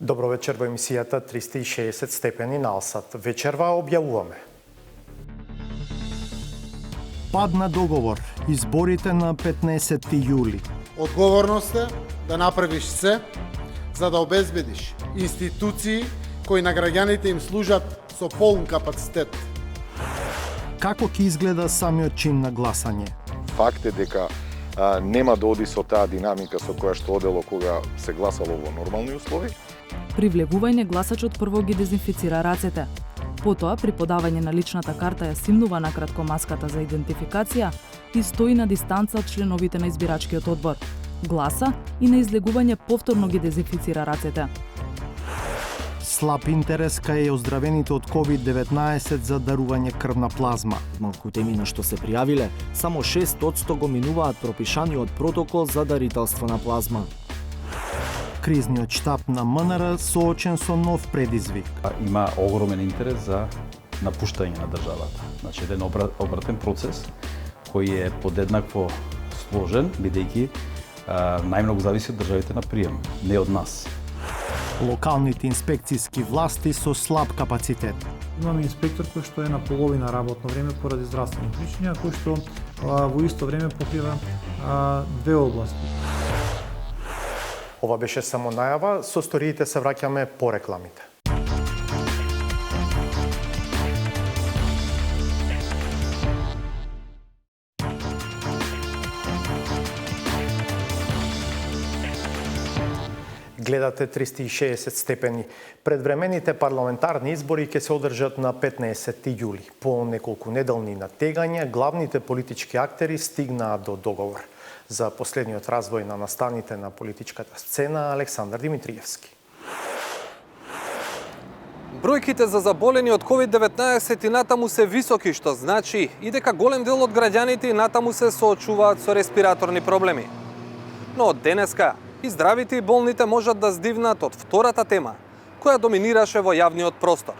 Добро вечер во емисијата 360 степени на Алсат. Вечерва објавуваме. Падна договор. Изборите на 15 јули. Одговорност е да направиш се за да обезбедиш институции кои на граѓаните им служат со полн капацитет. Како ќе изгледа самиот чин на гласање? Факт е дека нема да оди со таа динамика со која што одело кога се гласало во нормални услови. При влегување гласачот прво ги дезинфицира рацете. Потоа, при подавање на личната карта ја симнува накратко маската за идентификација и стои на дистанца од членовите на избирачкиот одбор. Гласа и на излегување повторно ги дезинфицира рацете. Слаб интерес кај оздравените од COVID-19 за дарување крвна плазма. Малкуте на што се пријавиле, само 6% го минуваат пропишаниот протокол за дарителство на плазма. Кризниот штаб на МНР соочен со нов предизвик. Има огромен интерес за напуштање на државата. Значи, еден обратен процес кој е подеднакво сложен, бидејќи најмногу зависи од државите на прием, не од нас. Локалните инспекцијски власти со слаб капацитет. Имаме инспектор кој што е на половина работно време поради здравствени причини, кој што во исто време покрива две области. Ова беше само најава, со сториите се враќаме по рекламите. Гледате 360 степени. Предвремените парламентарни избори ќе се одржат на 15 јули. По неколку неделни натегања, главните политички актери стигнаа до договор. За последниот развој на настаните на политичката сцена, Александар Димитриевски. Бројките за заболени од COVID-19 и натаму се високи, што значи и дека голем дел од граѓаните и натаму се соочуваат со респираторни проблеми. Но од денеска и здравите и болните можат да здивнат од втората тема, која доминираше во јавниот простор.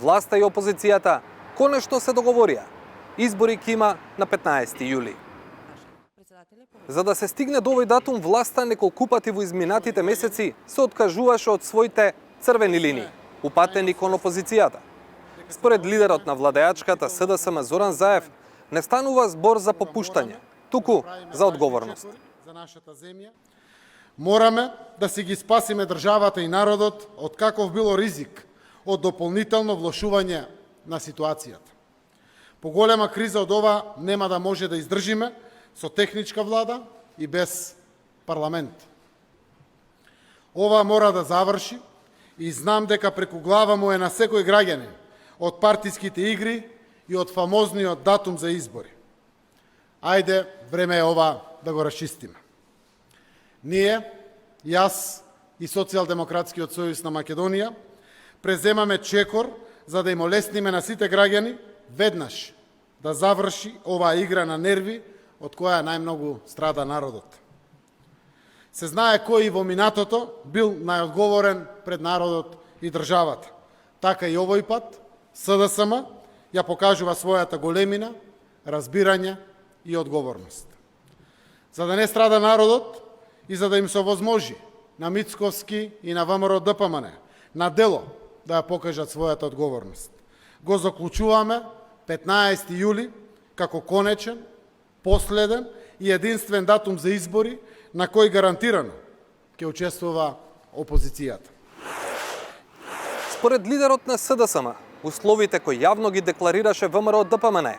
Власта и опозицијата конечно се договорија. Избори ќе има на 15 јули. За да се стигне до овој датум, власта неколку пати во изминатите месеци се откажуваше од своите црвени линии, упатени кон опозицијата. Според лидерот на владеачката СДСМ Зоран Заев, не станува збор за попуштање, туку за одговорност. За нашата земја мораме да си ги спасиме државата и народот од каков било ризик од дополнително влошување на ситуацијата. Поголема криза од ова нема да може да издржиме со техничка влада и без парламент. Ова мора да заврши и знам дека преку глава му е на секој граѓанин од партиските игри и од фамозниот датум за избори. Ајде, време е ова да го расчистиме. Ние, јас и Социјалдемократскиот сојуз на Македонија, преземаме чекор за да им олесниме на сите граѓани веднаш да заврши оваа игра на нерви од која најмногу страда народот. Се знае кој во минатото бил најодговорен пред народот и државата. Така и овој пат СДСМ ја покажува својата големина, разбирање и одговорност. За да не страда народот и за да им се овозможи на Мицковски и на ВМРО ДПМН на дело да ја покажат својата одговорност, го заклучуваме 15 јули како конечен, последен и единствен датум за избори на кој гарантирано ќе учествува опозицијата. Според лидерот на СДСМ, условите кои јавно ги декларираше ВМРО ДПМН,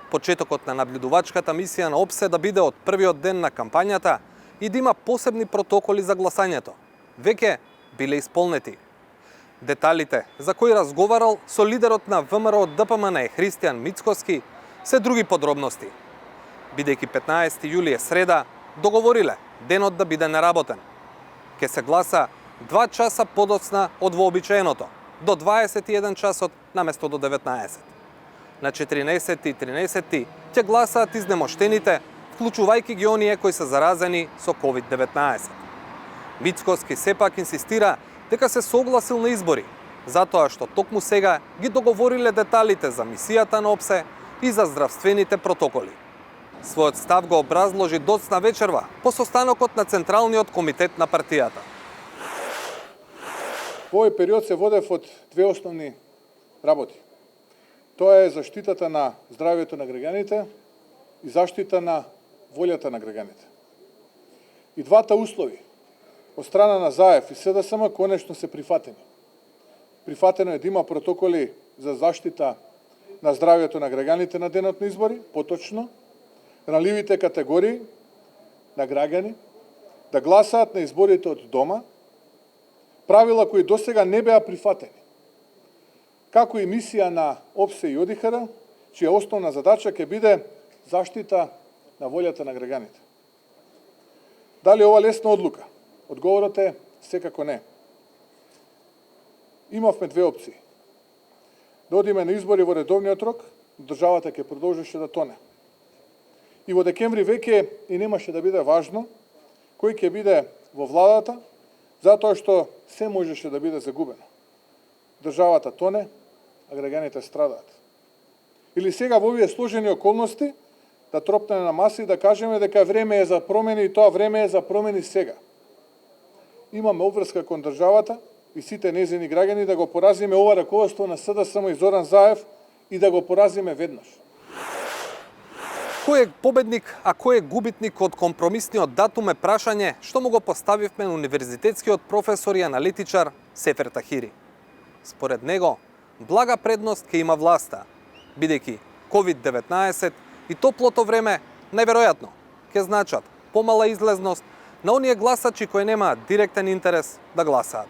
почетокот на наблюдувачката мисија на ОПСЕ да биде од првиот ден на кампањата и да има посебни протоколи за гласањето, веќе биле исполнети. Деталите за кои разговарал со лидерот на ВМРО ДПМН Христијан Мицковски се други подробности. Бидејќи 15 јули е среда, договориле денот да биде неработен. Ке се гласа 2 часа подоцна од вообичаеното, до 21 часот наместо до 19. На 14 и 13 ќе гласаат изнемоштените, вклучувајќи ги оние кои се заразени со COVID-19. Мицковски сепак инсистира дека се согласил на избори, затоа што токму сега ги договориле деталите за мисијата на ОПСЕ и за здравствените протоколи. Својот став го образложи доцна вечерва по состанокот на Централниот комитет на партијата. Во овој период се водев од две основни работи. Тоа е заштитата на здравјето на граѓаните и заштита на волјата на граѓаните. И двата услови од страна на ЗАЕФ и СДСМ конечно се прифатени. Прифатено е да има протоколи за заштита на здравјето на граѓаните на денот на избори, поточно, ранливите категории на граѓани да гласаат на изборите од дома, правила кои досега не беа прифатени, како и мисија на ОПСЕ и ОДИХР, чија основна задача ќе биде заштита на волјата на граѓаните. Дали ова лесна одлука? Одговорот е секако не. Имавме две опции. Да одиме на избори во редовниот рок, државата ќе продолжеше да тоне. И во декември веќе и немаше да биде важно кој ќе биде во владата, затоа што се можеше да биде загубено. Државата тоне, а граѓаните страдаат. Или сега во овие сложени околности да тропнеме на маса и да кажеме дека време е за промени и тоа време е за промени сега. Имаме обврска кон државата и сите незини граѓани да го поразиме ова раководство на СДСМ и Зоран Заев и да го поразиме веднаш. Кој е победник, а кој е губитник од компромисниот датум е прашање што му го поставивме на универзитетскиот професор и аналитичар Сефер Тахири. Според него, блага предност ќе има власта, бидејќи COVID-19 и топлото време, најверојатно, ќе значат помала излезност на оние гласачи кои немаат директен интерес да гласаат.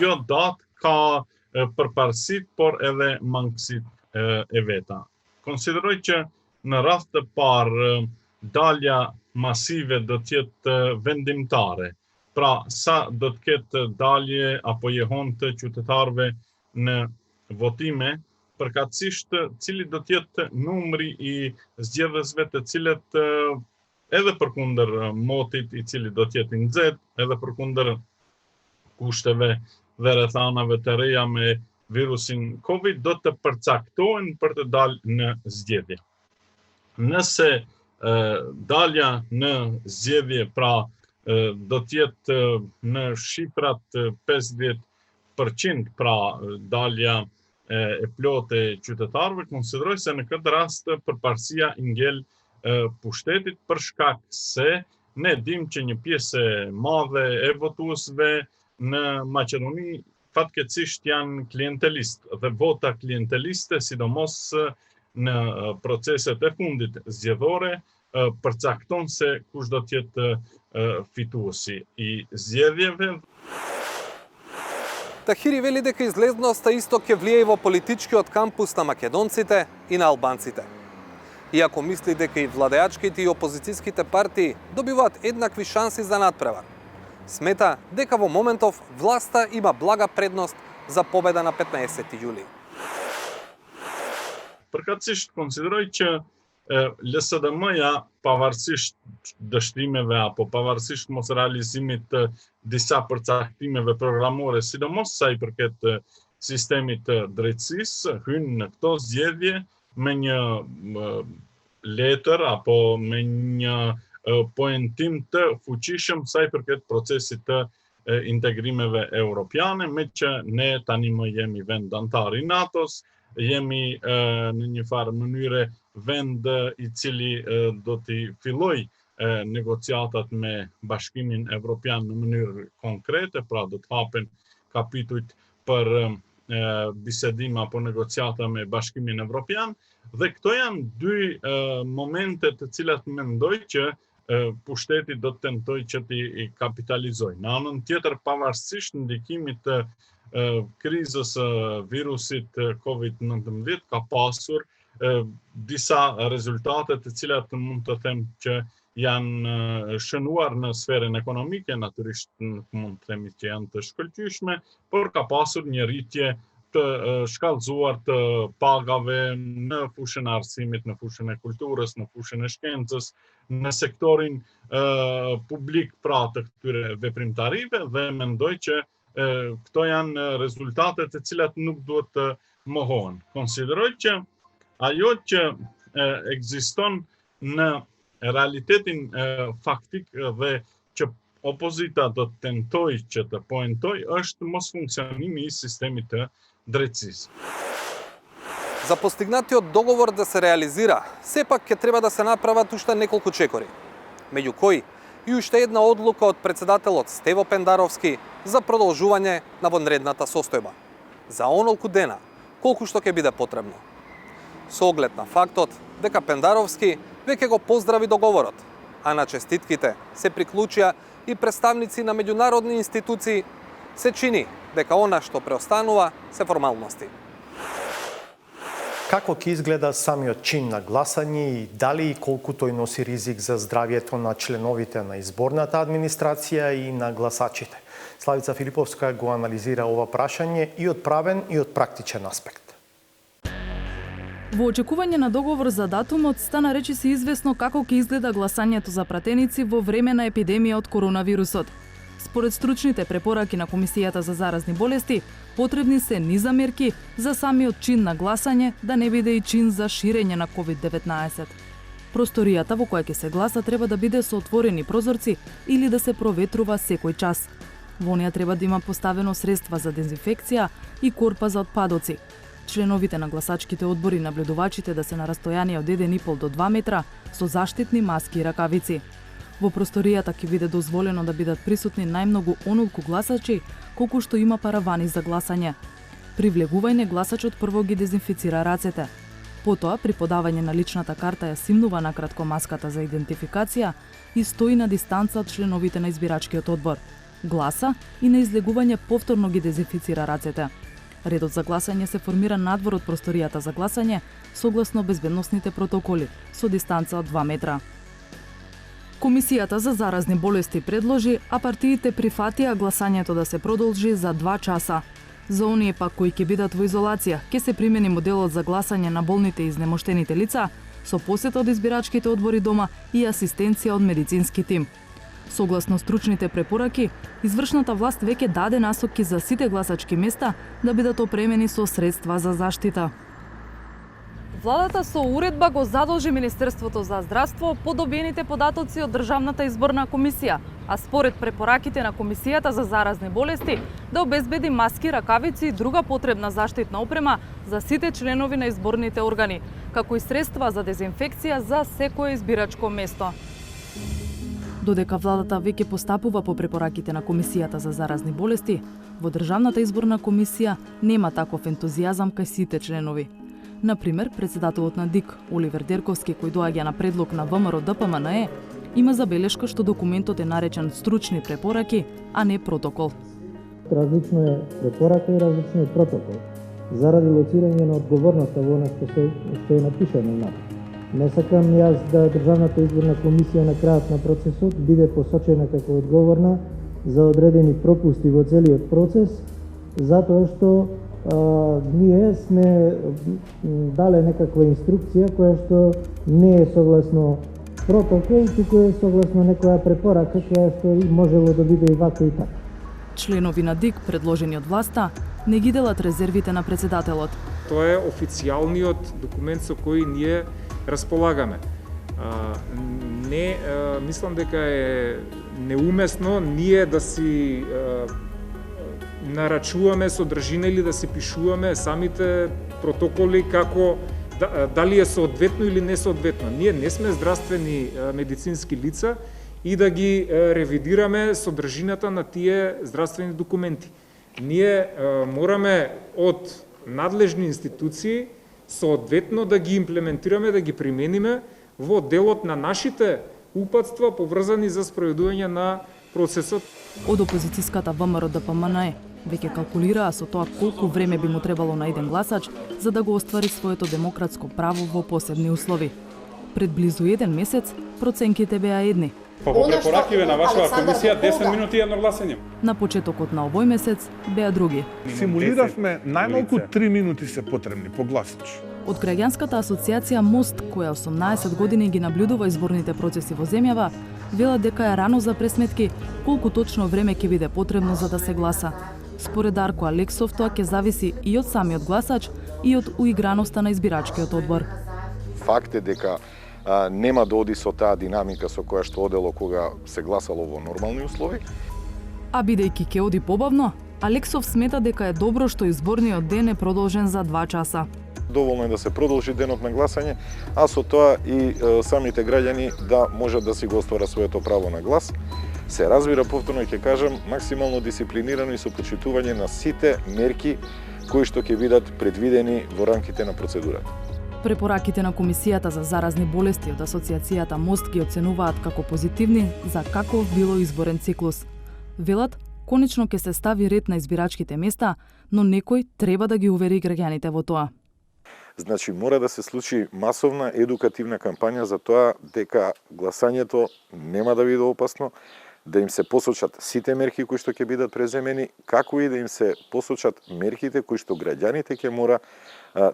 Kjo datë ka përparësit, por edhe mangësit e veta. Konsideroj që në rast të parë dalja masive do të jetë vendimtare. Pra, sa do të ketë dalje apo jehon të qytetarëve në votime, përkatësisht cili do të jetë numri i zgjedhësve të cilët edhe përkundër motit i cili do të jetë i nxehtë, edhe përkundër kushteve dhe rrethanave të reja me virusin Covid do të përcaktohen për të dalë në zgjedhje. Nëse dalja në zgjedhje pra do të jetë në shifrat 50%, pra dalja e plotë e qytetarëve, konsideroj se në këtë rast përparësia i ngel pushtetit për shkak se ne dim që një pjesë e madhe e votuesve në Maqedoni fatkeqësisht janë klientelist dhe vota klienteliste, sidomos në proceset e fundit zgjedhore, përcakton se kush do të jetë fituesi i zgjedhjeve. Тахири вели дека излезноста исто ќе влие и во политичкиот кампус на македонците и на албанците. Иако мисли дека и владеачките и опозицијските партии добиваат еднакви шанси за надпревар, смета дека во моментов власта има блага предност за победа на 15 јули. Përkatësisht konsideroj që LSDM-ja pavarësisht dështimeve apo pavarësisht mos realizimit të disa përcaktimeve programore, sidomos sa i përket sistemit të drejtësisë, hyn në këto zgjedhje me një letër apo me një poentim të fuqishëm sa i përket procesit të integrimeve europiane, me që ne tani më jemi vend antar i NATO-s, jemi në një farë mënyre vend i cili do t'i filloj negociatat me Bashkimin Evropian në mënyrë konkrete, pra do të hapen kapitujt për bisedim apo negociata me Bashkimin Evropian, dhe këto janë dy momente të cilat mendoj që pushteti do të tentoj që t'i kapitalizoj. Në anën tjetër, pavarësisht ndikimit të krizës virusit COVID-19 ka pasur disa rezultate të cilat mund të them që janë shënuar në sferën ekonomike, natyrisht mund të themi që janë të shkëlqyeshme, por ka pasur një rritje të shkallëzuar të pagave në fushën e arsimit, në fushën e kulturës, në fushën e shkencës, në sektorin publik pra të këtyre veprimtarive dhe mendoj që këto janë rezultate të cilat nuk duhet të mohohen. Konsideroj që ajo që ekziston në realitetin faktik dhe që опозитата тентојчета поентој është mos funksionimi i системите дрецизм. За постигнатиот договор да се реализира, сепак ќе треба да се направат уште неколку чекори. Меѓу кои и уште една одлука од председателот Стево Пендаровски за продолжување на вонредната состојба. За онолку дена, колку што ќе биде потребно. Со оглед на фактот дека Пендаровски веќе го поздрави договорот, а на честитките се приклучија и представници на меѓународни институции, се чини дека она што преостанува се формалности. Како ќе изгледа самиот чин на гласање и дали и колку тој носи ризик за здравјето на членовите на изборната администрација и на гласачите? Славица Филиповска го анализира ова прашање и од правен и од практичен аспект. Во очекување на договор за датумот стана речиси известно како ќе изгледа гласањето за пратеници во време на епидемија од коронавирусот. Според стручните препораки на Комисијата за заразни болести, потребни се низа мерки за самиот чин на гласање да не биде и чин за ширење на COVID-19. Просторијата во која ќе се гласа треба да биде со отворени прозорци или да се проветрува секој час. Во неја треба да има поставено средства за дезинфекција и корпа за отпадоци. Членовите на гласачките одбори и наблюдувачите да се на растојание од 1,5 до 2 метра со заштитни маски и ракавици. Во просторијата ќе биде дозволено да бидат присутни најмногу онолку гласачи колку што има паравани за гласање. При влегување гласачот прво ги дезинфицира рацете. Потоа, при подавање на личната карта ја симнува накратко маската за идентификација и стои на дистанца од членовите на избирачкиот одбор. Гласа и на излегување повторно ги дезинфицира рацете. Редот за гласање се формира надвор од просторијата за гласање согласно безбедносните протоколи со дистанца од 2 метра. Комисијата за заразни болести предложи, а партиите прифатија гласањето да се продолжи за 2 часа. За оние пак кои ќе бидат во изолација, ќе се примени моделот за гласање на болните и изнемоштените лица, со посета од избирачките одбори дома и асистенција од медицински тим. Согласно стручните препораки, извршната власт веќе даде насоки за сите гласачки места да бидат опремени со средства за заштита. Владата со уредба го задолжи Министерството за здравство по добиените податоци од Државната изборна комисија, а според препораките на Комисијата за заразни болести да обезбеди маски, ракавици и друга потребна заштитна опрема за сите членови на изборните органи, како и средства за дезинфекција за секое избирачко место. Додека владата веќе постапува по препораките на Комисијата за заразни болести, во Државната изборна комисија нема таков ентузијазам кај сите членови. Например, председателот на ДИК, Оливер Дерковски, кој доаѓа на предлог на ВМРО ДПМНЕ, има забелешка што документот е наречен стручни препораки, а не протокол. Различно е препорака и различно е протокол, заради лоцирање на одговорноста во она што е напишано на. Не сакам јас да Државната изборна комисија на крајот на процесот биде посочена како одговорна за одредени пропусти во целиот процес, затоа што ние сме дале некаква инструкција која што не е согласно протокол, туку е согласно некоја препорака која што можело да биде и вака и така. Членови на ДИК, предложени од власта, не ги делат резервите на председателот. Тоа е официјалниот документ со кој ние располагаме. Мислам дека е неуместно ние да си нарачуваме содржина или да се пишуваме самите протоколи како дали е соодветно или не соодветно. Ние не сме здравствени медицински лица и да ги ревидираме содржината на тие здравствени документи. Ние мораме од надлежни институции соодветно да ги имплементираме, да ги примениме во делот на нашите упатства поврзани за спроведување на процесот. Од опозицијската ВМРО ДПМНЕ веќе калкулираа со тоа колку време би му требало на еден гласач за да го оствари своето демократско право во посебни услови. Пред близу 1 месец проценките беа едни. По препоракиве на вашата комисија 10 минути едно гласање. На почетокот на овој месец беа други. Симулиравме најмалку 3 минути се потребни по гласач. Од граѓанската асоциација Мост, која 18 години ги наблюдува изборните процеси во земјава, велат дека е рано за пресметки колку точно време ќе биде потребно за да се гласа. Според Дарко Алексов, тоа ќе зависи и од самиот гласач и од уиграноста на избирачкиот одбор. Факт е дека нема да оди со таа динамика со која што одело кога се гласало во нормални услови. А бидејќи ќе оди побавно, Алексов смета дека е добро што изборниот ден е продолжен за 2 часа. Доволно е да се продолжи денот на гласање, а со тоа и самите граѓани да можат да си го остварат своето право на глас. Се разбира, повторно ќе кажам, максимално дисциплинирано и со почитување на сите мерки кои што ќе бидат предвидени во рамките на процедурата. Препораките на Комисијата за заразни болести од Асоциацијата МОСТ ги оценуваат како позитивни за каков било изборен циклус. Велат, конечно ќе се стави ред на избирачките места, но некој треба да ги увери граѓаните во тоа. Значи, мора да се случи масовна едукативна кампања за тоа дека гласањето нема да биде опасно, да им се посочат сите мерки кои што ќе бидат преземени, како и да им се посочат мерките кои што граѓаните ќе мора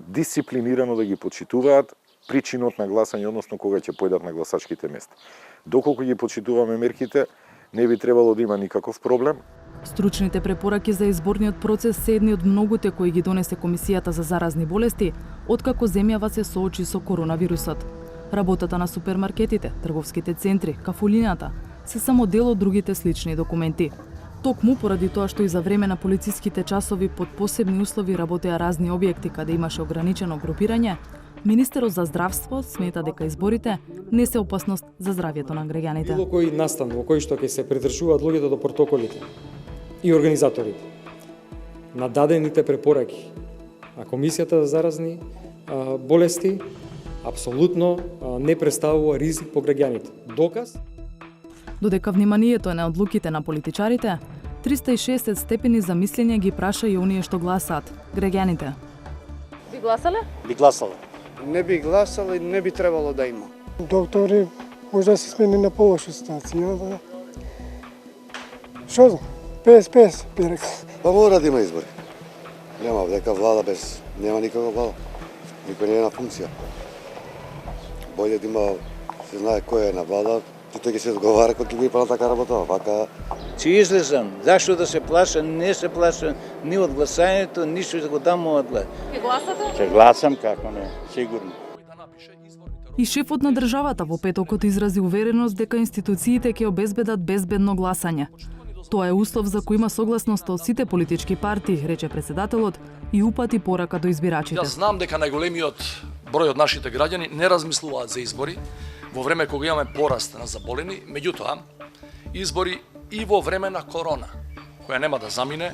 дисциплинирано да ги почитуваат причинот на гласање, односно кога ќе појдат на гласачките места. Доколку ги почитуваме мерките, не би требало да има никаков проблем. Стручните препораки за изборниот процес се едни од многуте кои ги донесе Комисијата за заразни болести, откако земјава се соочи со коронавирусот. Работата на супермаркетите, трговските центри, кафулината се само дел од другите слични документи. Токму поради тоа што и за време на полициските часови под посебни услови работеа разни објекти каде имаше ограничено групирање, Министерот за здравство смета дека изборите не се опасност за здравјето на граѓаните. Било кој настан во кој што ќе се придржуваат луѓето до протоколите и организаторите на дадените препораки, а Комисијата за заразни болести апсолутно не представува ризик по граѓаните. Доказ? Додека вниманието е на одлуките на политичарите, 360 степени за мислење ги праша и оние што гласаат, граѓаните. Би гласале? Би гласала. Не би гласала и не би требало да има. Доктори може да се смени на полоша ситуација. Што? 50-50 би рекол. Па мора да има избори. Нема дека влада без нема никаква влада. Никој не е на функција. Боле да има, се знае кој е на влада, и тој ќе се одговара кој ќе го ипала така работа. Вака Че излезам, зашто да се плаша, не се плаша ни од гласањето, ништо да го дам од глас. Ќе гласате? Ќе гласам, како не, сигурно. И шефот на државата во петокот изрази увереност дека институциите ќе обезбедат безбедно гласање. Тоа е услов за кој има согласност од сите политички партии, рече председателот и упати порака до избирачите. Јас знам дека најголемиот број од нашите граѓани не размислуваат за избори во време кога имаме пораст на заболени, меѓутоа избори и во време на корона, која нема да замине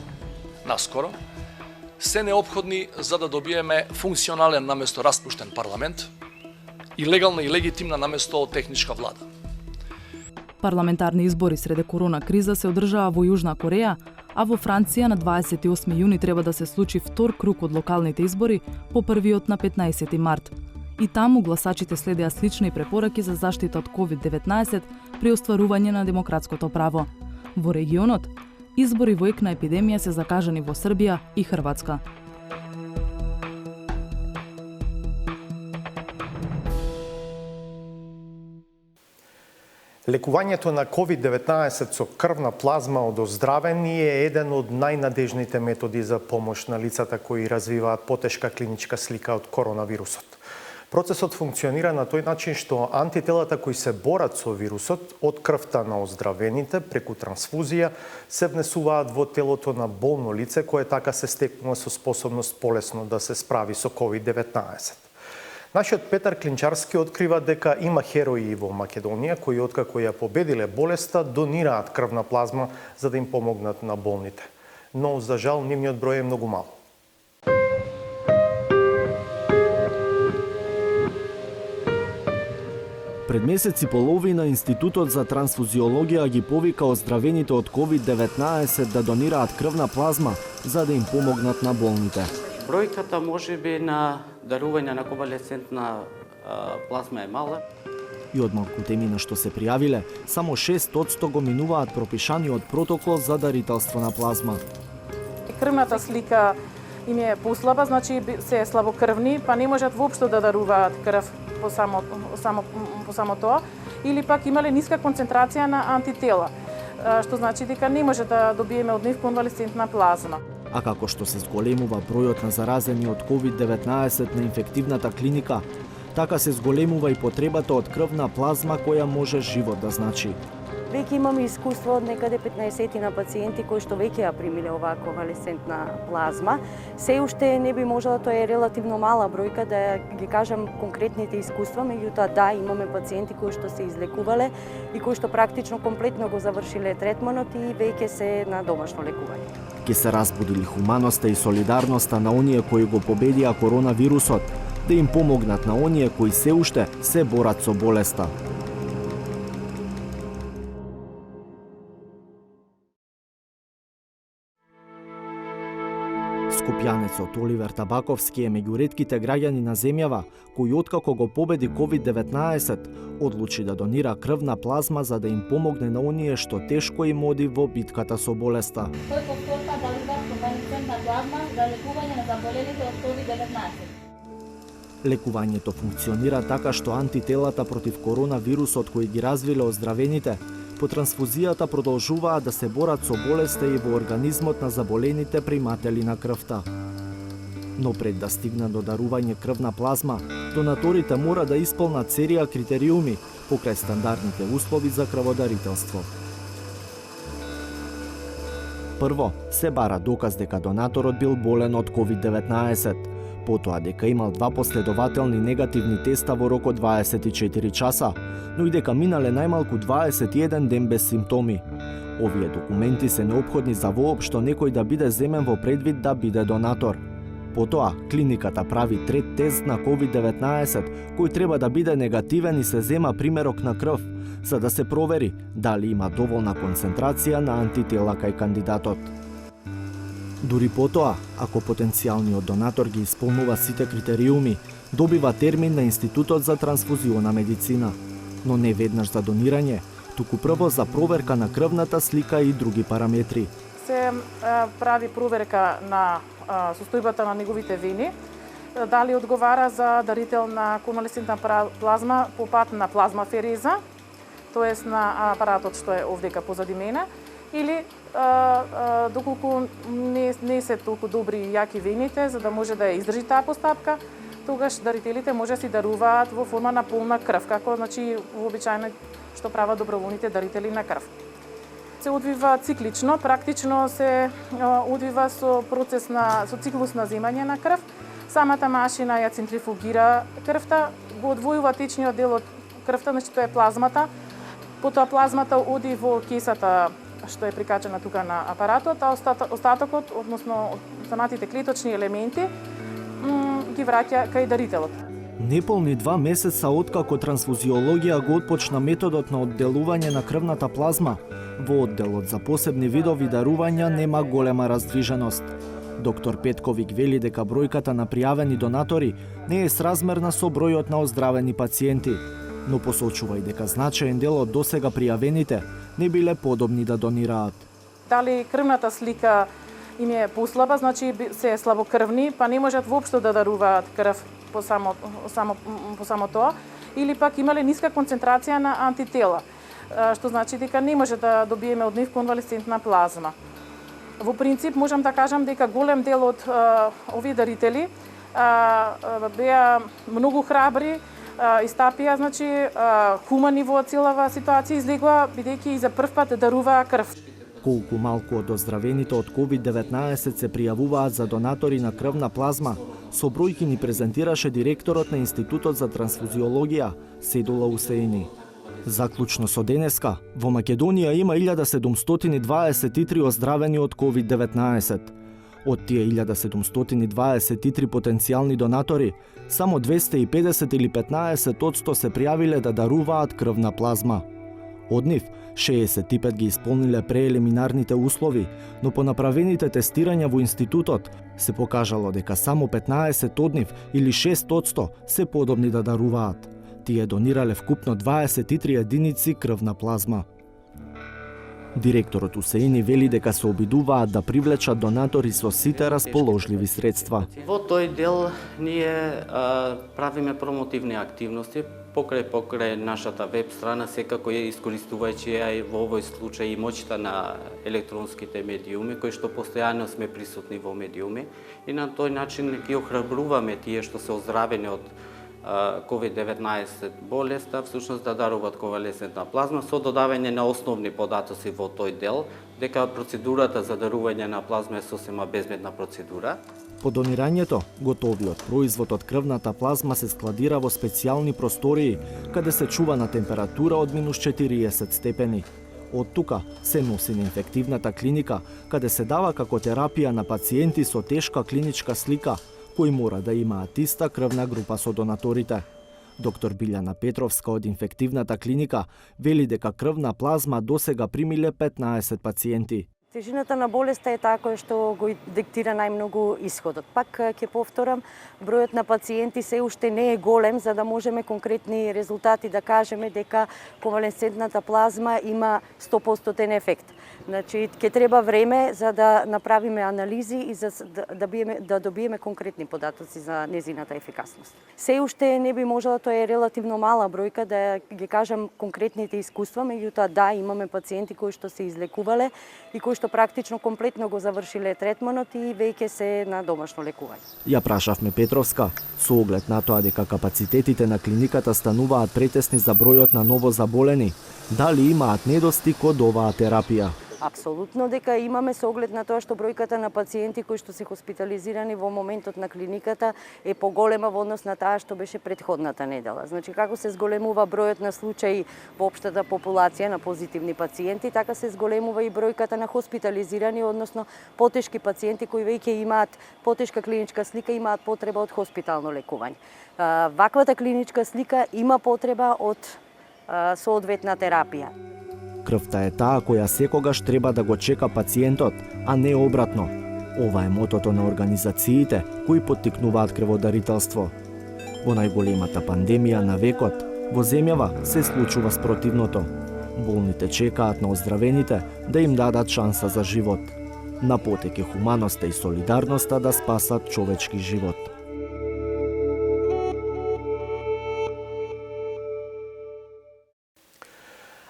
наскоро, се неопходни за да добиеме функционален наместо распуштен парламент и легална и легитимна наместо техничка влада. Парламентарни избори среде корона криза се одржаа во Јужна Кореја, а во Франција на 28 јуни треба да се случи втор круг од локалните избори по првиот на 15 март. И таму гласачите следеа слични препораки за заштита од COVID-19 при остварување на демократското право. Во регионот, избори во ек на епидемија се закажани во Србија и Хрватска. Лекувањето на COVID-19 со крвна плазма од оздравени е еден од најнадежните методи за помош на лицата кои развиваат потешка клиничка слика од коронавирусот. Процесот функционира на тој начин што антителата кои се борат со вирусот од крвта на оздравените преку трансфузија се внесуваат во телото на болно лице кое така се стекнува со способност полесно да се справи со COVID-19. Нашиот Петар Клинчарски открива дека има херои во Македонија кои откако ја победиле болеста донираат крвна плазма за да им помогнат на болните. Но за жал нивниот број е многу мал. Пред месец и половина Институтот за трансфузиологија ги повика оздравените од COVID-19 да донираат крвна плазма за да им помогнат на болните. Бројката можеби на дарување на конвалесцентна плазма е мала. И од малкуте имена што се пријавиле, само 6% го минуваат пропишаниот протокол за дарителство на плазма. Крвната слика им е послаба, значи се слабокрвни, па не можат воопшто да даруваат крв по само тоа, или пак имале ниска концентрација на антитела, што значи дека не може да добиеме од нив конвалесцентна плазма. А како што се зголемува бројот на заразени од COVID-19 на инфективната клиника, Така се зголемува и потребата од крвна плазма која може живот да значи. Веќе имаме искуство од некаде 15 на пациенти кои што веќе ја примиле оваа конвалесцентна плазма. Се уште не би можела, тоа е релативно мала бројка да ги кажам конкретните искуства, меѓутоа да, имаме пациенти кои што се излекувале и кои што практично комплетно го завршиле третманот и веќе се на домашно лекување. Ке се разбудили хуманоста и солидарноста на оние кои го победија коронавирусот, да им помогнат на оние кои се уште се борат со болеста. Скопјанецот Оливер Табаковски е меѓу ретките граѓани на земјава кои откако го победи COVID-19 одлучи да донира крвна плазма за да им помогне на оние што тешко им оди во битката со болеста. Тој повторно дарува конвалесцентна плазма за лекување на заболените од COVID-19. Лекувањето функционира така што антителата против коронавирусот кои ги развиле оздравените по трансфузијата продолжуваат да се борат со болеста и во организмот на заболените приматели на крвта. Но пред да стигнат до дарување крвна плазма, донаторите мора да исполнат серија критериуми покрај стандардните услови за крводарителство. Прво, се бара доказ дека донаторот бил болен од COVID-19, потоа дека имал 2 последователни негативни теста во рок од 24 часа, но и дека минале најмалку 21 ден без симптоми. Овие документи се неопходни за воопшто некој да биде земен во предвид да биде донатор. Потоа, клиниката прави трет тест на COVID-19, кој треба да биде негативен и се зема примерок на крв, за да се провери дали има доволна концентрација на антитела кај кандидатот. Дури потоа, ако потенцијалниот донатор ги исполнува сите критериуми, добива термин на Институтот за трансфузиона медицина, но не веднаш за донирање, туку прво за проверка на крвната слика и други параметри. Се прави проверка на состојбата на неговите вени, дали одговара за дарител на конвалесцентна плазма по пат на плазмафереза, тоест на апаратот што е овдека позади мене, или доколку не се толку добри и јаки вените за да може да ја издржи таа постапка, тогаш дарителите може да си даруваат во форма на полна крв, како значи вообичаено што прават доброволните дарители на крв. Се одвива циклично, практично се одвива со процес со циклус на земање на крв. Самата машина ја центрифугира крвта, го одвојува течниот дел од крвта, значи тоа е плазмата. Потоа плазмата оди во кесата што е прикачена тука на апаратот, а остатокот, односно саматите клеточни елементи, ги враќа кај дарителот. Неполни 2 месеца откако трансфузиологија го отпочна методот на одделување на крвната плазма, во одделот за посебни видови дарувања нема голема раздвиженост. Доктор Петковик вели дека бројката на пријавени донатори не е сразмерна со бројот на оздравени пациенти, но посочува и дека значаен дел од досега пријавените не биле подобни да донираат. Дали крвната слика им е послаба, значи се слабокрвни, па не можат воопшто да даруваат крв по само тоа, или пак имале ниска концентрација на антитела, што значи дека не може да добиеме од нив конвалесцентна плазма. Во принцип, можам да кажам дека голем дел од овие дарители беа многу храбри, истапија, значи хумани во целава ситуација, излегува бидејќи и за прв пат даруваа крв. Колку малку од оздравените од COVID-19 се пријавуваат за донатори на крвна плазма, со бројки ни презентираше директорот на Институтот за трансфузиологија, Седула Усеини. Заклучно со денеска, во Македонија има 1723 оздравени од COVID-19. Од тие 1723 потенцијални донатори, само 250 или 15% се пријавиле да даруваат крвна плазма. Од нив, 65 ги исполниле преелиминарните услови, но по направените тестирања во институтот се покажало дека само 15 од нив или 6% се подобни да даруваат. Тие донирале вкупно 23 единици крвна плазма. Директорот Усеини вели дека се обидуваат да привлечат донатори со сите расположливи средства. Во тој дел ние правиме промотивни активности покрај нашата веб страна, секако ја искористувајќи ја во овој случај и моќта на електронските медиуми, кои што постојано сме присутни во медиуми, и на тој начин ги охрабруваме тие што се оздравени од COVID-19 болеста, всушност да даруваат конвалесцентна плазма со додавање на основни податоци во тој дел, дека процедурата за дарување на плазма е сосема безбедна процедура. По донирањето, готовиот производ од крвната плазма се складира во специјални простории, каде се чува на температура од минус 40 степени. Од тука се носи на инфективната клиника, каде се дава како терапија на пациенти со тешка клиничка слика, кои мора да имаат иста крвна група со донаторите. Доктор Билјана Петровска од инфективната клиника вели дека крвна плазма досега примиле 15 пациенти. Тежината на болеста е таа која што го диктира најмногу исходот. Пак ќе повторам, бројот на пациенти се уште не е голем за да можеме конкретни резултати да кажеме дека конвалесцентната плазма има 100% ефект. Значи, ќе треба време за да направиме анализи и за да добиеме конкретни податоци за незината ефикасност. Се уште не би можела, тоа е релативно мала бројка да ги кажам конкретните искуства, меѓутоа да, имаме пациенти кои што се излекувале и кои што практично комплетно го завршиле третманот и веќе се на домашно лекување. Ја прашавме Петровска, со оглед на тоа дека капацитетите на клиниката стануваат претесни за бројот на ново заболени, дали имаат недостиг од оваа терапија? Апсолутно дека имаме со оглед на тоа што бројката на пациенти кои што се хоспитализирани во моментот на клиниката е поголема во однос на таа што беше претходната недела. Значи, како се зголемува бројот на случаи во општата популација на позитивни пациенти, така се зголемува и бројката на хоспитализирани, односно потешки пациенти кои веќе имаат потешка клиничка слика, имаат потреба од хоспитално лекување. Ваквата клиничка слика има потреба од соодветна терапија. Крвта е таа која секогаш треба да го чека пациентот, а не обратно. Ова е мотото на организациите кои поттикнуваат крводарителство. Во најголемата пандемија на векот, во земјава се случува спротивното. Болните чекаат на оздравените да им дадат шанса за живот. На потек е хуманоста и солидарноста да спасат човечки живот.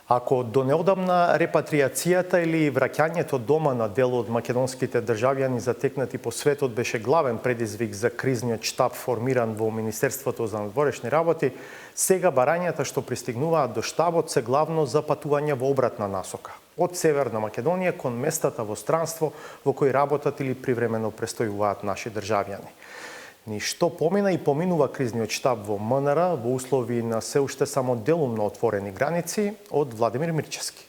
Ако до неодамна репатриацијата или враќањето дома на дел од македонските државјани затекнати по светот беше главен предизвик за кризниот штаб формиран во Министерството за надворешни работи, сега барањата што пристигнуваат до штабот се главно за патување во обратна насока, од Северна Македонија кон местата во странство во кои работат или привремено престојуваат наши државјани. Ни што помина и поминува кризниот штаб во МНР во услови на се уште само делумно отворени граници од Владимир Мирчевски.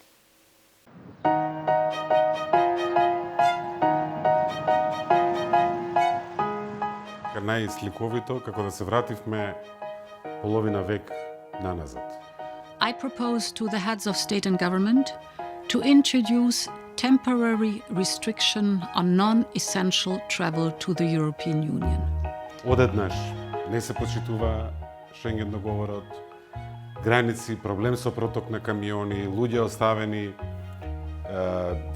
Најсликовито како да се вративме половина век наназад. I propose to the heads of state and government to introduce temporary restriction on non-essential travel to the European Union. Одеднаш не се почитува Шенген договорот, граници, проблем со проток на камиони, луѓе оставени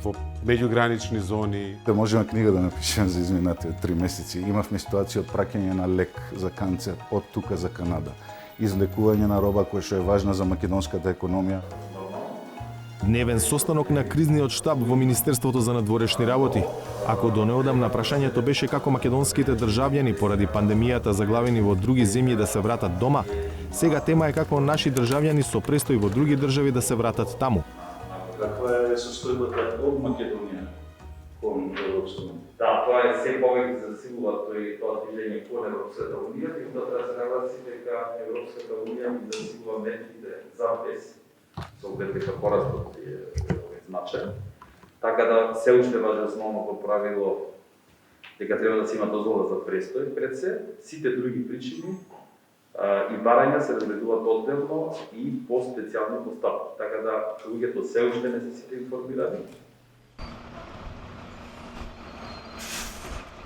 во меѓугранични зони. Да можеме книга да напишеме за изминатите 3 месеци. Имавме ситуација од праќање на лек за канцер од тука за Канада, излекување на роба која што е важна за македонската економија. Дневен состанок на кризниот штаб во Министерството за надворешни работи. Ако до неодамна прашањето беше како македонските државјани поради пандемијата заглавени во други земји да се вратат дома, сега тема е како наши државјани со престој во други држави да се вратат таму. Каква е состојбата од Македонија кон Европска унија? Да, тоа е се повеќе засилува тоа движење кон Европската унија, и тоа треба да се нагласи дека Европската унија засилува мерките за без со оглед дека порастот е значаен. Така да се уште важи основното правило дека треба да се има дозвола за престој пред се, сите други причини и барања се разгледуваат одделно и по специјални постапки. Така да луѓето се уште не се сите информирани.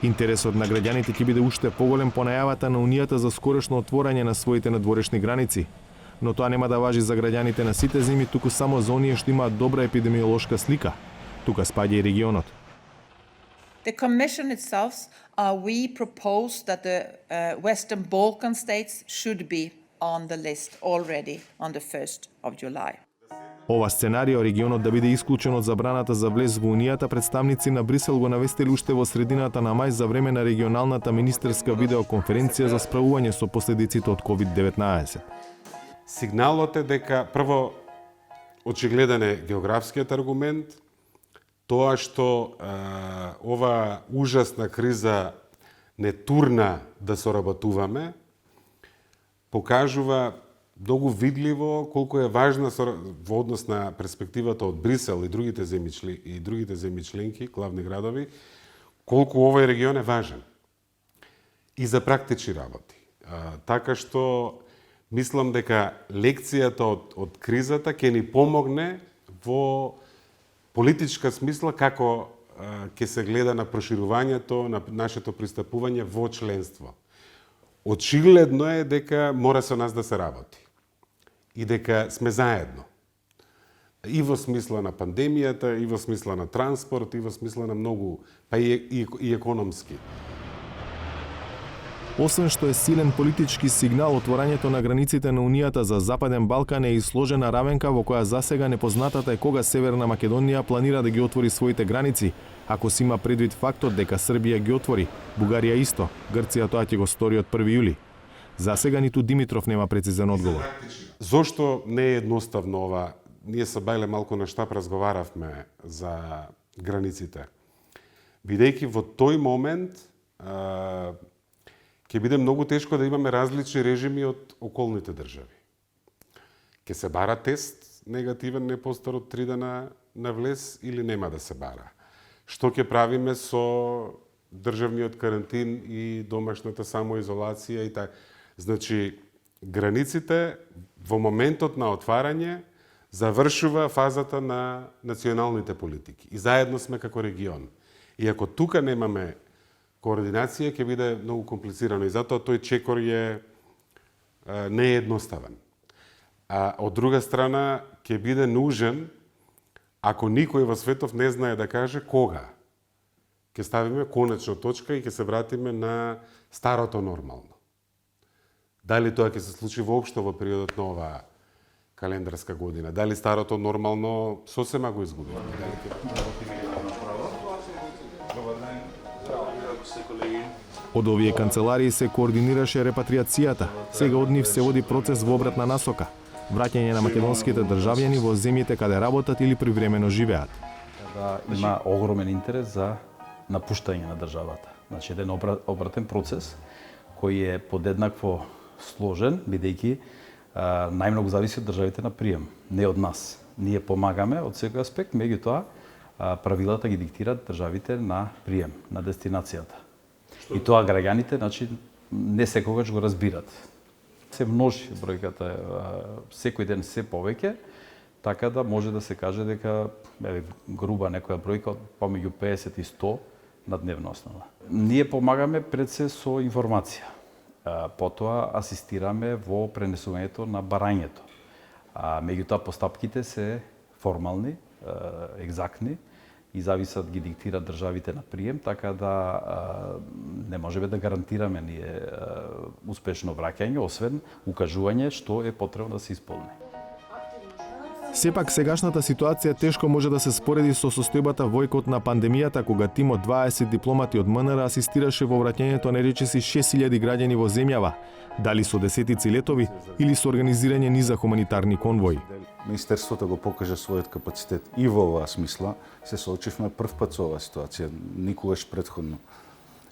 Интересот на граѓаните ќе биде уште поголем по најавата на Унијата за скорошно отворање на своите надворешни граници. Но тоа нема да важи за граѓаните на сите земји, туку само за оние што имаат добра епидемиолошка слика. Тука спаѓа и регионот. The Commission itself, we propose that the Western Balkan states should be on the list already on the 1st of July. Ова сценарио регионот да биде исклучен од забраната за влез во Унијата, представници на Брисел го навестили уште во средината на мај за време на регионалната министерска видеоконференција за справување со последиците од COVID-19. Сигналот е дека прво очигледен е географскиот аргумент, тоа што ова ужасна криза не турна да соработуваме, покажува многу видливо колку е важна во однос на перспективата од Брисел и другите земји членки, главни градови, колку овој регион е важен и за практични работи. Така што мислам дека лекцијата од кризата ќе ни помогне во политичка смисла како ќе се гледа на проширувањето на нашето пристапување во членство. Очигледно е дека мора со нас да се работи и дека сме заедно. И во смисла на пандемијата, и во смисла на транспорт, и во смисла на многу, па и економски. Освен што е силен политички сигнал, отворањето на границите на Унијата за Западен Балкан е и сложена равенка во која засега непознатата е кога Северна Македонија планира да ги отвори своите граници, ако се има предвид фактот дека Србија ги отвори, Бугарија исто, Грција тоа ќе го стори од 1 јули. Засега ниту Димитров нема прецизен одговор. Зошто не е едноставно ова? Ние со Бајле малку на штап разговаравме за границите. Бидејќи во тој момент ќе биде многу тешко да имаме различни режими од околните држави. Ќе се бара тест негативен не постар од 3 дена на влез или нема да се бара? Што ќе правиме со државниот карантин и домашната самоизолација и така? Значи, границите во моментот на отварање завршува фазата на националните политики. И заедно сме како регион. И ако тука немаме координација, ќе биде многу комплицирано. И затоа тој чекор не е едноставен. А од друга страна, ќе биде нужен, ако никој во светов не знае да каже кога ќе ставиме конечна точка и ќе се вратиме на старото нормално. Дали тоа ќе се случи воопшто во периодот на оваа календарска година? Дали старото нормално сосема го изгубиме? Од овие канцеларии се координираше репатриацијата. Сега од нив се води процес во обратна насока. Враќање на македонските државјани во земјите каде работат или привремено живеат. Има огромен интерес за напуштање на државата. Значи, еден обратен процес кој е подеднакво сложен, бидејќи најмногу зависи од државите на прием, не од нас. Ние помагаме од секој аспект, меѓутоа правилата ги диктираат државите на прием, на дестинацијата. И тоа граѓаните, значи, не секогаш го разбират. Се множи бројката секој ден се повеќе, така да може да се каже дека груба некоја бројка помеѓу 50 и 100 на дневна основа. Ние помагаме пред се со информација. Потоа асистираме во пренесувањето на барањето. Меѓутоа постапките се формални, екзактни и зависат, ги диктираат државите на прием, така да не можеме да гарантираме ние успешно враќање, освен укажување што е потребно да се исполни. Сепак, сегашната ситуација тешко може да се спореди со состојбата во екот на пандемијата, кога тим од 20 дипломати од МНР асистираше во враќањето на речиси 6000 граѓани во земјава, дали со десетици летови или со организирање низа хуманитарни конвои. Министерството го покажа својот капацитет и во оваа смисла. Се соочивме прв пат со оваа ситуација, никогаш претходно.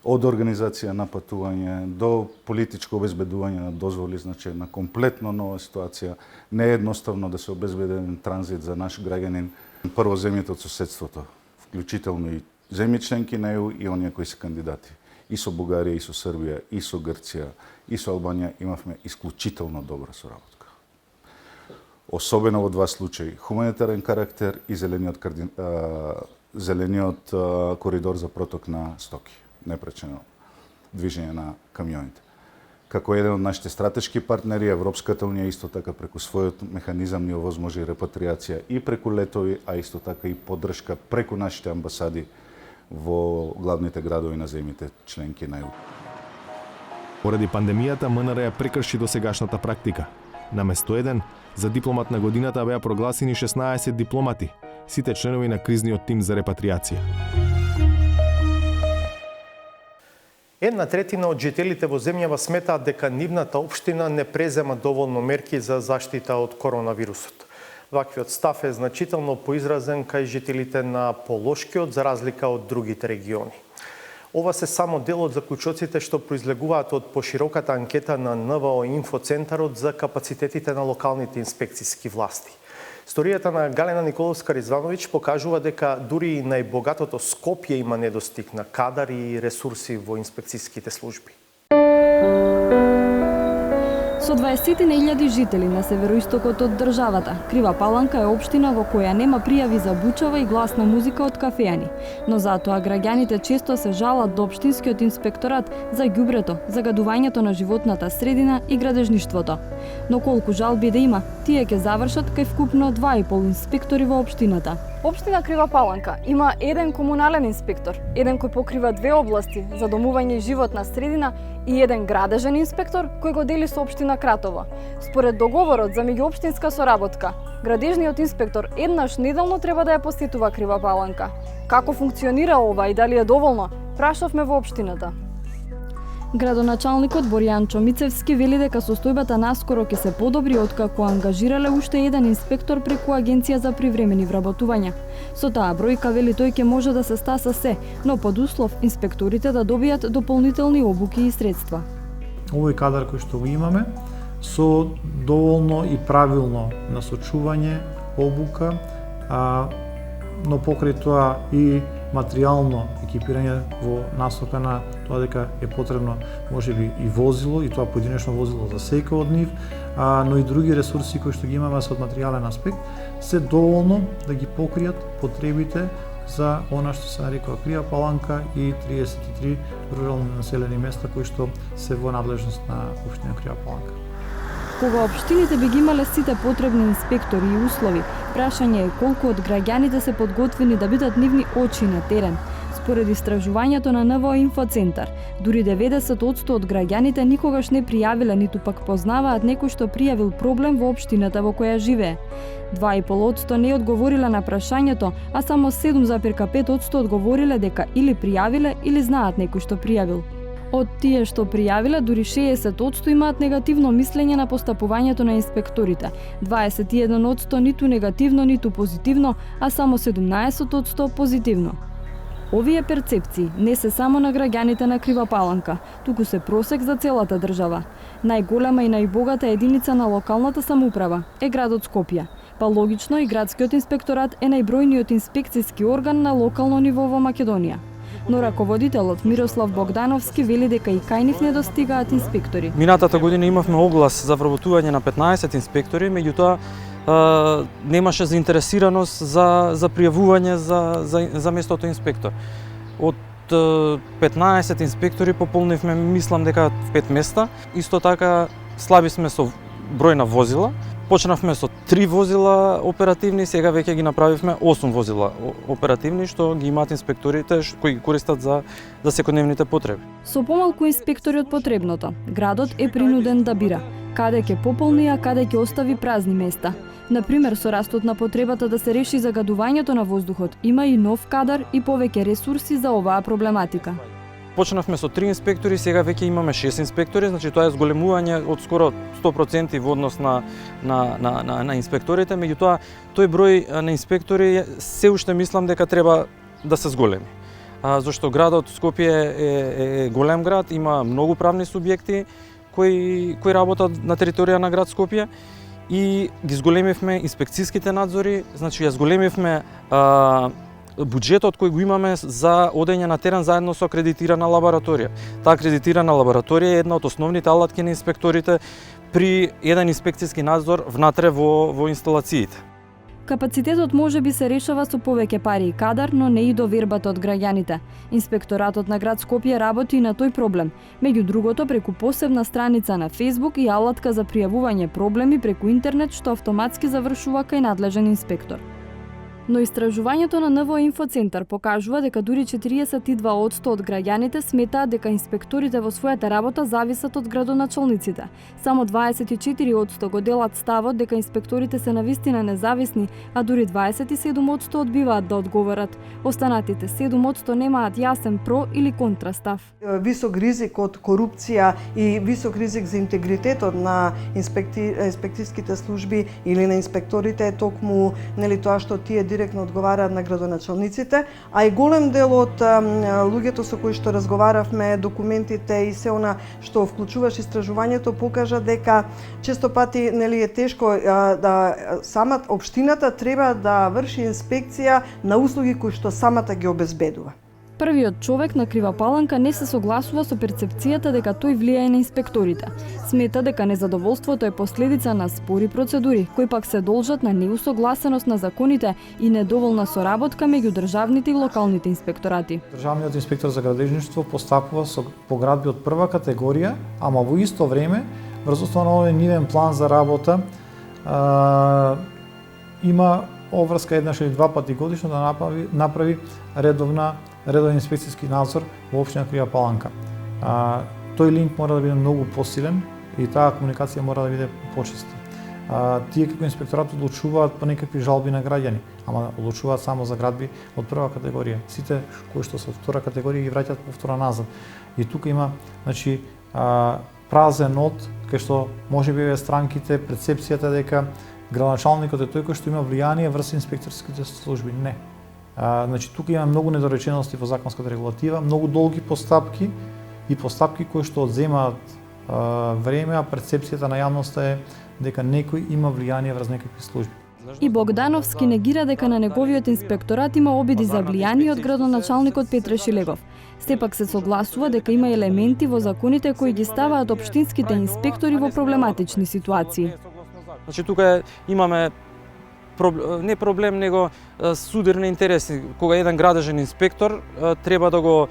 Од организација на патување до политичко обезбедување на дозволи, значи на комплетно нова ситуација. Не е едноставно да се обезбеден транзит за наш граѓанин. Прво земјите од соседството, вклучително и земји членки на ЕУ и оние кои се кандидати. И со Бугарија, и со Србија, и со Грција, и со Албанија имавме исклучително добра соработка. Особено во два случаи, хуманитарен карактер и зелениот коридор за проток на стоки, непречено движење на камионите. Како еден од нашите стратешки партнери, Европската унија исто така преку својот механизам ни овозможи репатриација и преку летови, а исто така и поддршка преку нашите амбасади во главните градови на земјите членки на ЕУ. Поради пандемијата, МНР ја прекрши досегашната практика. Наместо еден, за дипломат на годината беа прогласени 16 дипломати, сите членови на кризниот тим за репатриација. 1/3 од жителите во земјава сметаат дека нивната општина не презема доволно мерки за заштита од коронавирусот. Ваквиот став е значително поизразен кај жителите на Полошкиот за разлика од другите региони. Ова се само дел од заклучоците што произлегуваат од пошироката анкета на НВО Инфоцентарот за капацитетите на локалните инспекциски власти. Историјата на Галена Николовска-Ризвановиќ покажува дека дури и најбогатото Скопје има недостиг на кадар и ресурси во инспекциските служби. Со 20.000 жители на североистокот од државата, Крива Паланка е општина во која нема пријави за бучава и гласна музика од кафеани, но затоа граѓаните често се жалат до општинскиот инспекторат за ѓубрето, загадувањето на животната средина и градежништвото. Но колку жалби да има, тие ќе завршат кај вкупно 2,5 инспектори во општината. Општина Крива Паланка има еден комунален инспектор, еден кој покрива две области за домување и животна средина и еден градежен инспектор кој го дели со општина Кратово. Според договорот за меѓуопштинска соработка, градежниот инспектор еднаш неделно треба да ја посетува Крива Паланка. Како функционира ова и дали е доволно, прашавме во општината. Градоначалникот Боријан Чомицевски вели дека состојбата наскоро ќе се подобри откако ангажирале уште еден инспектор преку Агенција за привремени вработувања. Со таа бројка, вели тој, ќе може да се стаса се, но под услов инспекторите да добијат дополнителни обуки и средства. Овој кадар кој што го имаме, со доволно и правилно насочување, обука, но покрај тоа и материјално екипирање во насока на тоа дека е потребно можеби и возило, и тоа поединечно возило за секој од нив, но и други ресурси кои што ги имаме со материјален аспект, се доволно да ги покријат потребите за она што се нарекува Крива Паланка и 33 рурални населени места кои што се во надлежност на општина Крива Паланка. Кога општините би ги имале сите потребни инспектори и услови, прашање е колку од граѓаните се подготвени да бидат нивни очи на терен. Според истражувањето на НВО Инфоцентар, дури 90% од граѓаните никогаш не пријавиле ниту пак познаваат некој што пријавил проблем во општината во која живее. 2,5% не одговориле на прашањето, а само 7,5% одговориле дека или пријавиле или знаат некој што пријавил. Од тие што пријавиле, дури 60% имаат негативно мислење на постапувањето на инспекторите. 21% ниту негативно, ниту позитивно, а само 17% позитивно. Овие перцепции не се само на граѓаните на Крива Паланка, туку се просек за целата држава. Најголема и најбогата единица на локалната самоуправа е градот Скопје, па логично и градскиот инспекторат е најбројниот инспекциски орган на локално ниво во Македонија. Но раководителот Мирослав Богдановски вели дека и кај нив недостигаат инспектори. Минатата година имавме оглас за вработување на 15 инспектори, меѓутоа немаше заинтересираност за пријавување за местото инспектор. Од 15 инспектори пополнивме, мислам дека 5 места. Исто така слаби сме со број на возила. Почнавме со 3 возила оперативни, сега веќе ги направивме 8 возила оперативни, што ги имаат инспекторите кои ги користат за секојдневните потреби. Со помалку инспектори од потребното, градот е принуден да бира каде ќе пополни, а каде ќе остави празни места. Например, со растот на потребата да се реши загадувањето на воздухот, има и нов кадар и повеќе ресурси за оваа проблематика. Почнавме со 3 инспектори, сега веќе имаме 6 инспектори, значи тоа е зголемување од скоро 100% во однос на инспекторите, меѓутоа тој број на инспектори се уште мислам дека треба да се зголеми. Зашто градот Скопје е голем град, има многу правни субјекти кои работат на територија на град Скопје и ги зголемивме инспекцијските надзори, значи ја зголемивме буџетот кој го имаме за одење на терен заедно со акредитирана лабораторија. Таа акредитирана лабораторија е една од основните алатки на инспекторите при еден инспекцијски надзор внатре во инсталациите. Капацитетот може би се решава со повеќе пари и кадар, но не и довербата од граѓаните. Инспекторатот на град Скопје работи и на тој проблем, меѓу другото преку посебна страница на Facebook и алатка за пријавување проблеми преку интернет што автоматски завршува кај надлежен инспектор. Но истражувањето на НВО Инфоцентар покажува дека дури 42% од граѓаните сметаат дека инспекторите во својата работа зависат од градоначалниците. Само 24% го делат ставот дека инспекторите се навистина независни, а дури 27% одбиваат да одговорат. Останатите 7% немаат јасен про или контра став. Висок ризик од корупција и висок ризик за интегритетот на инспекцијските служби или на инспекторите е токму тоа што тие директно одговараат на градоначалниците, а и голем дел од луѓето со кои што разговаравме, документите и се она што вклучуваш истражувањето покажа дека често пати е тешко да самата општината треба да врши инспекција на услуги кои што самата ги обезбедува. Првиот човек на Крива Паланка не се согласува со перцепцијата дека тој влијае на инспекторите. Смета дека незадоволството е последица на спори процедури, кои пак се должат на неусогласеност на законите и недоволна соработка меѓу државните и локалните инспекторати. Државниот инспектор за градежништво постапува по градби од прва категорија, ама во исто време, врз основа на нивен план за работа, има обврска еднаш или два пати годишно да направи редовен инспекцијски надзор во општина Крива Паланка. Тој линк мора да биде многу посилен и таа комуникација мора да биде почеста. Тие како инспекторат одлучуваат по некакви жалби на граѓани, ама одлучуваат само за градби од прва категорија. Сите кои што се од втора категорија ги враќаат повторно назад. И тука има, празен од кај што можеби странките перцепцијата дека градоначалникот е тој кој што има влијание врз инспекторските служби. Не. Тука има многу недоречености во законската регулатива, многу долги постапки и постапки кои што одземаат време, а перцепцијата на јавноста е дека некој има влијание врз некакви служби. И Богдановски негира дека на неговиот инспекторат има обиди за влијание од градоначалникот Петре Шилегов. Сепак се согласува дека има елементи во законите кои ги ставаат општинските инспектори во проблематични ситуации. Тука имаме не проблем, него судир на интереси. Кога еден градежен инспектор треба да го,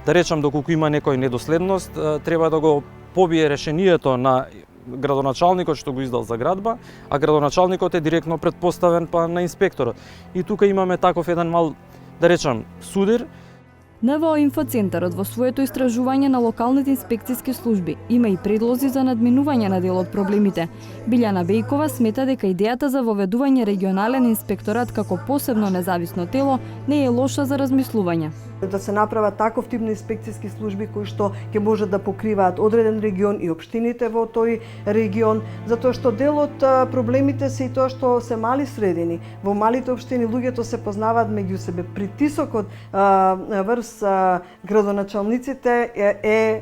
да речам, доколку има некој недоследност, треба да го побие решението на градоначалникот што го издал за градба, а градоначалникот е директно претпоставен на инспекторот. И тука имаме таков еден мал, да речам, судир. НВО Инфоцентарот во своето истражување на локалните инспекцијски служби има и предлози за надминување на дел од проблемите. Билјана Бејкова смета дека идејата за воведување регионален инспекторат како посебно независно тело не е лоша за размислување. Да се направат таков тип на инспекцијски служби кои што ќе можат да покриваат одреден регион и општините во тој регион, затоа што дел од проблемите се и тоа што се мали средини. Во малите општини луѓето се познаваат меѓу себе. Притисокот врз градоначалниците е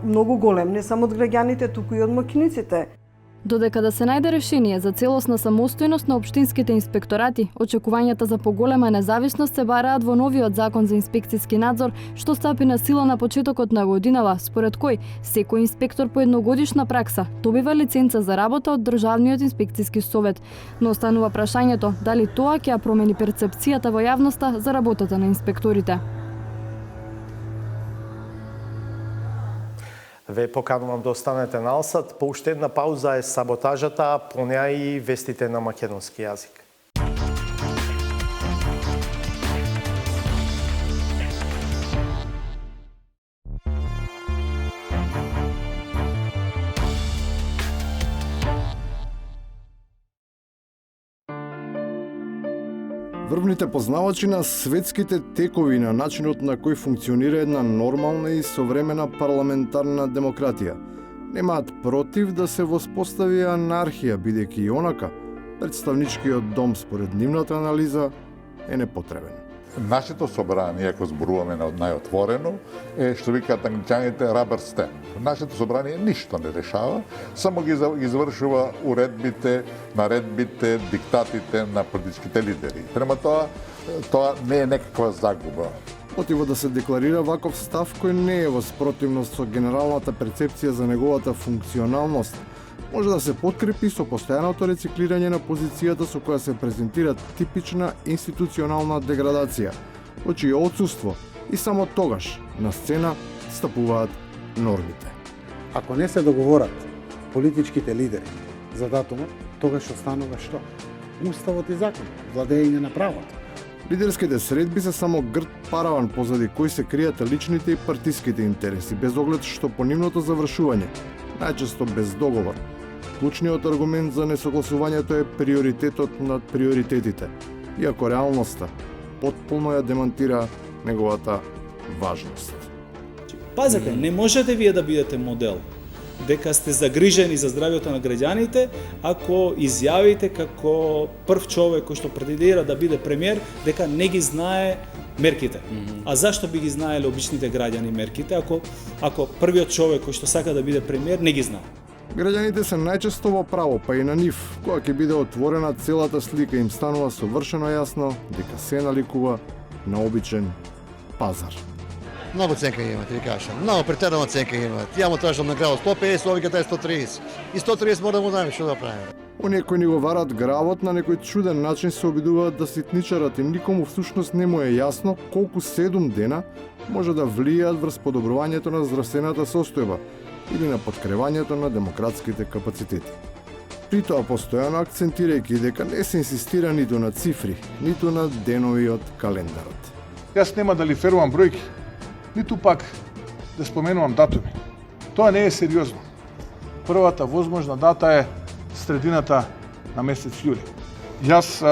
многу голем, не само од граѓаните, туку и од моќниците. Додека да се најде решение за целосна самостојност на општинските инспекторати, очекувањата за поголема независност се бараат во новиот закон за инспекцијски надзор, што стапи на сила на почетокот на годинава, според кој секој инспектор по едногодишна пракса добива лиценца за работа од Државниот инспекцијски совет. Но останува прашањето дали тоа ќе ја промени перцепцијата во јавноста за работата на инспекторите. Ве поканувам да останете на Алсат. По уште една пауза е саботажата, а по неа и вестите на македонски јазик. Врвните познавачи на светските текови на начинот на кој функционира една нормална и современа парламентарна демократија немаат против да се воспостави анархија, бидејќи и онака представничкиот дом според нивната анализа е непотребен. Нашето собрание, ако зборуваме на најотворено, е што викаат англичаните rubber stamp. Нашето собрание ништо не решава, само ги извршува уредбите, наредбите, диктатите на политичките лидери. Према тоа не е некаква загуба. Мотивот да се декларира ваков став кој не е во спротивност со генералната перцепција за неговата функционалност, може да се подкрепи со постојаното рециклирање на позицијата со која се презентира типична институционална деградација, во чие отсуство и само тогаш на сцена стапуваат нормите. Ако не се договорат политичките лидери за датумот, тогаш останува што? Уставот и закон, владење на правото. Лидерските средби се само грд параван позади кој се кријат личните и партиските интереси, без оглед што по нивното завршување, најчесто без договор. Клучниот аргумент за несогласувањето е приоритетот над приоритетите, иако реалноста потполно ја демонтира неговата важност. Пазете, не можете вие да бидете модел дека сте загрижени за здравјето на граѓаните ако изјавите како прв човек кој што претендира да биде премиер дека не ги знае мерките. А зашто би ги знаеле обичните граѓани мерките ако првиот човек кој што сака да биде премиер не ги знае? Граѓаните се најчесто во право, па и на нив, кога ќе биде отворена целата слика им станува совршено јасно дека се наликува на обичен пазар. Много ценка имат, ви кажам. Много претерана ценка имат. Ја му тражам награда 150, овие дај 130. И 130 мора да му дајме, што да правиме? Оние кои ни го варат гравот на некој чуден начин се обидуваат да ситничарат и никому всушност не му е јасно колку 7 дена може да влијаат врз подобрувањето на здравствената состојба или на подкревањето на демократските капацитети. При тоа постојано акцентирајќи дека не се инсистира ниту на цифри, ниту на денови од календарот. Јас нема да лиферувам бројки, ниту пак да споменувам датуми. Тоа не е сериозно. Првата возможна дата е средината на месец јули. Јас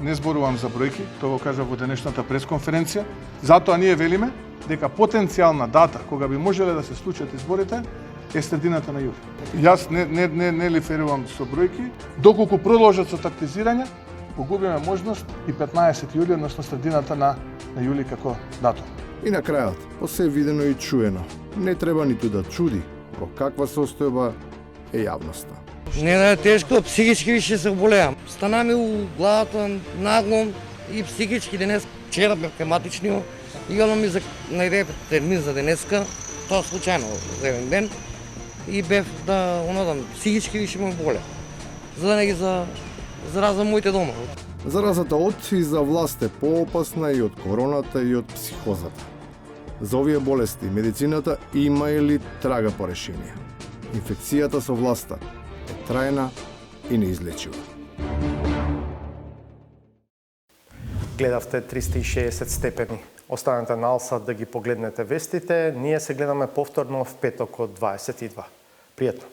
не зборувам за бројки, тоа го кажав во денешната пресконференција, затоа ние велиме дека потенцијална дата кога би можеле да се случат изборите е средината на јули. Јас не лиферувам со бројки, доколку продолжат со тактизирање, погубиме можност и 15 јули, односно средината на јули како датум. И на крајот, по се видено и чуено, не треба ниту да чуди во каква состојба е јавноста. Не да е тешко, психички више се оболеам. Стана ми у главата наглом и психички денес. Вчера бев тематичниот и одма ми најде термин за денеска, тоа случајно за еден ден, и бев да онодам, психички више ме боле, за да не ги заразам моите дома. Заразата од и за власт е поопасна и од короната и од психозата. За овие болести медицината има или трага по решение. Инфекцијата со власта е трајна и неизлечива. Гледавте 360 степени. Останете на Алсат да ги погледнете вестите. Ние се гледаме повторно в петок од 22. Пријатно.